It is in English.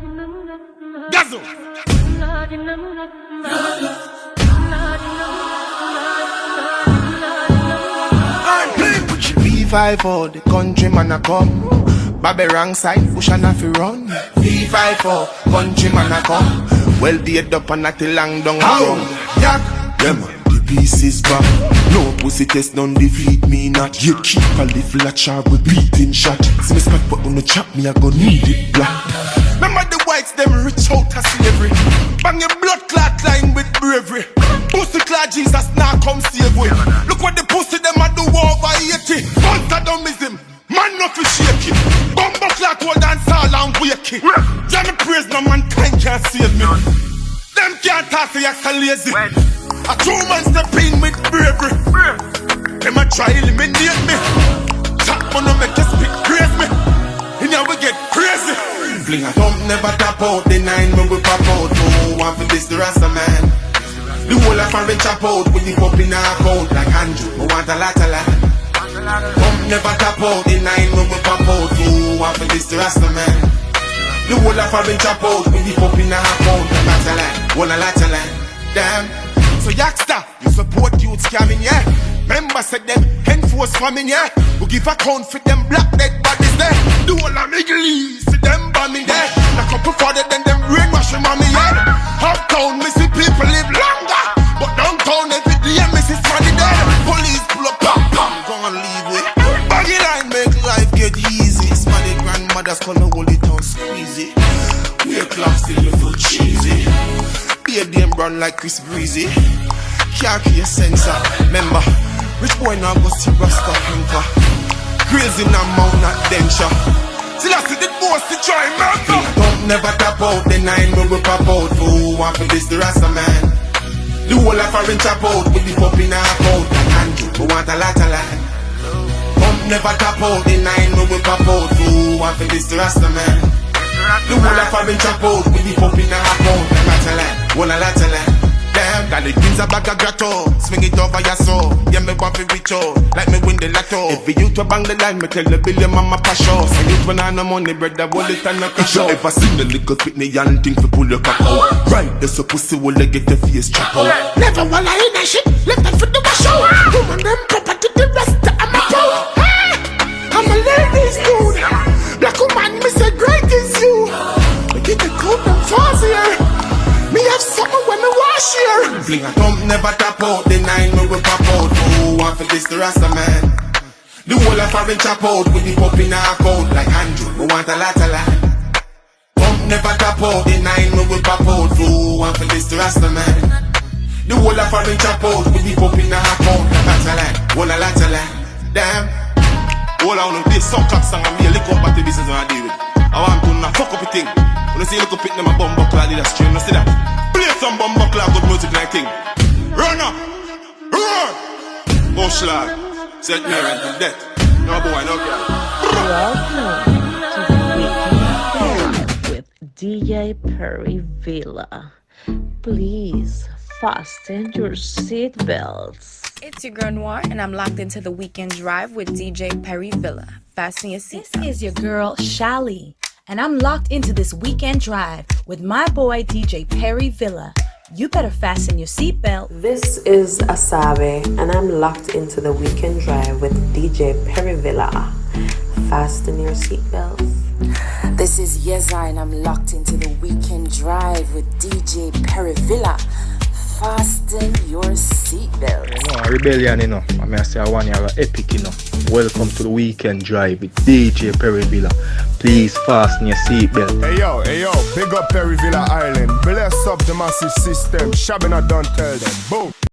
Gazo. 3-5-4, the countryman a come. Babby wrong side, push and a fi run. 3-5-4, countryman a come. Well beat up and not long down road. Yak, yeah man, the peace is back. No pussy test, none defeat me not. You keep a little at sharp with beating shot. See me spot but on the chop me I go need it black. Remember the whites them rich out of slavery. Bang your blood clot line with bravery. Pussy clot Jesus now come save we. Look what the pussy them a do over 80. Contadomism, man no fi shake it. Bumbo clot hold dancehall and wake it. Yeah me praise no mankind can't save me. Them can't talk to Yaksta lazy. A true man step in with bravery. Them a try eliminate me. Chat man no make you speak praise me. And now we get crazy. Fling a thump never tap out. The 9 when we pop out. No one for this the Rasta man. The whole of a chop out with the pop in our account like Andrew. We want a lot of land. Thump never tap out. The 9 when we pop out. No one for this the Rasta man. The whole of a chop out with the pop in our account like a lot of land. Want a lot of land. Damn. So Yaksta, you support youth scamming, yeah? Members said them enforce famine, yeah? We give account for them black dead bodies there. The whole of Middle East, see them bombing there. A couple farther than them brainwash them on me, yeah? Uptown, me see people live longer. But downtown, every day, me see money there. Police pull up, pam, pam, go and leave with. Baggy line make life get easy. Smarty grandmothers call the whole town squeezy. We a club still me feel cheesy. Be a damn run like Chris Breezy. Can't be a sensor. Remember, rich boy now go see Rasta Hinker. Crazy now mount not denture. Still I see the boss to try murder. Don't never tap out. The 9 when we pop out. Who want for this the Rasta man? The whole of a chop out with the pop in our account like Andrew. We want a lot of land. Don't never tap out. The 9 when we pop out. Who want for this the Rasta man? The whole of a chop out with the pop in our account like a lot of land. Want a lot of land. Damn, got the greens a bag of grotto. Swing it over your soul. Yeah, me want to reach out like me win the lotto. Every youth to bang the line, me tell the bill mama pass out. Send it when I no money, brother, hold it and knock it out. If I seen the little pitney and think to pull your cock out. Right, there's a pussy will get the face chop out. Never while I in that shit, left that for the wash out. Woman them property, the rest I'm a pro. I'm a ladies dude. Black woman, me say great is you. Me get the coat and fuzz here. Me have something when me wash here. Fling a thump never tap out. The 9 when we pop out. Who want for this the Rasta man? The whole of a chop out with the pop in our account like Andrew. We want a lot of land. Thump never tap out. The 9 when we pop out. Who want for this the Rasta man? The whole of a chop out with the pop in our account like a lot of land. Want a lot of land. Damn. All I want to do is some clock song and me a lick up at the business when I deal with. I want to not fuck up a thing. When I see a little pick them a bum buckler, I did a stream, you see that? Play some bum buckler, good music like thing. Run up! Run! Go slag. Set me right to death. No boy, no girl. Welcome to the Weekend with DJ Perryvilla. Please fasten your seatbelts. It's your girl Noir, and I'm locked into the Weekend Drive with DJ Perryvilla. Fasten your seatbelts. This is your girl Shali, and I'm locked into this Weekend Drive with my boy DJ Perryvilla. You better fasten your seatbelt. This is Asabe, and I'm locked into the Weekend Drive with DJ Perryvilla. Fasten your seatbelts. This is Yeza, and I'm locked into the Weekend Drive with DJ Perryvilla. Fasten your seatbelt. You know, rebellion, you know. I mean, I say I want you have an epic, you know. Welcome to the Weekend Drive with DJ Perryvilla. Please fasten your seatbelt. Hey yo, big up Perryvilla Island. Bless up the massive system. Shabina don't tell them. Boom.